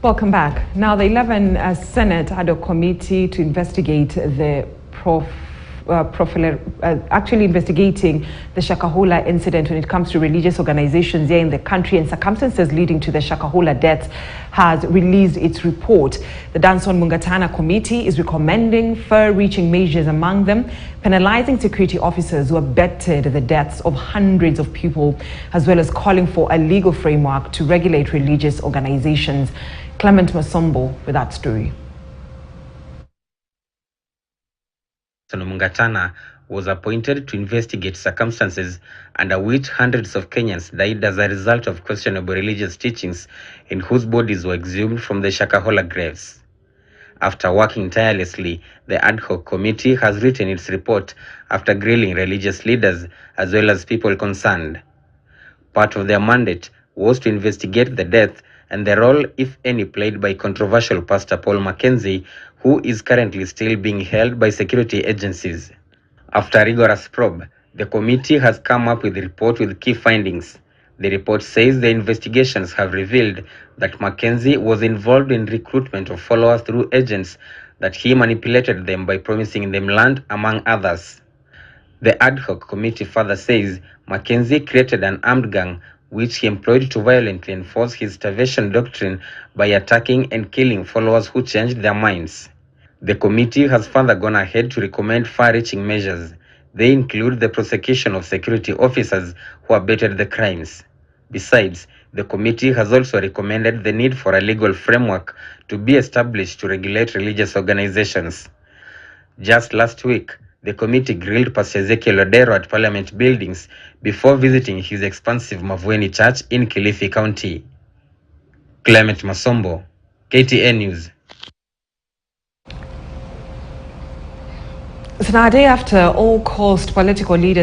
Welcome back. Now, the 11th Senate had a committee to investigate the investigating the Shakahola incident when it comes to religious organizations here in the country and circumstances leading to the Shakahola deaths, has released its report. The Danson Mungatana committee is recommending far-reaching measures, among them penalizing security officers who abetted the deaths of hundreds of people, as well as calling for a legal framework to regulate religious organizations. Clement Masombo with that story. Mungatana was appointed to investigate circumstances under which hundreds of Kenyans died as a result of questionable religious teachings in whose bodies were exhumed from the Shakahola graves. After working tirelessly, the ad hoc committee has written its report after grilling religious leaders as well as people concerned. Part of their mandate was to investigate the death and the role, if any, played by controversial Pastor Paul Mackenzie, who is currently still being held by security agencies. After rigorous probe, the committee has come up with a report with key findings. The report says the investigations have revealed that Mackenzie was involved in recruitment of followers through agents, that he manipulated them by promising them land, among others. The ad hoc committee further says Mackenzie created an armed gang which he employed to violently enforce his starvation doctrine by attacking and killing followers who changed their minds. The committee has further gone ahead to recommend far-reaching measures. They include the prosecution of security officers who abetted the crimes. Besides, the committee has also recommended the need for a legal framework to be established to regulate religious organizations. Just last week, the committee grilled Pastor Ezekiel Odero at Parliament buildings before visiting his expansive Mavueni Church in Kilifi County. Clement Masombo, KTN News. So now, a day after all coast political leaders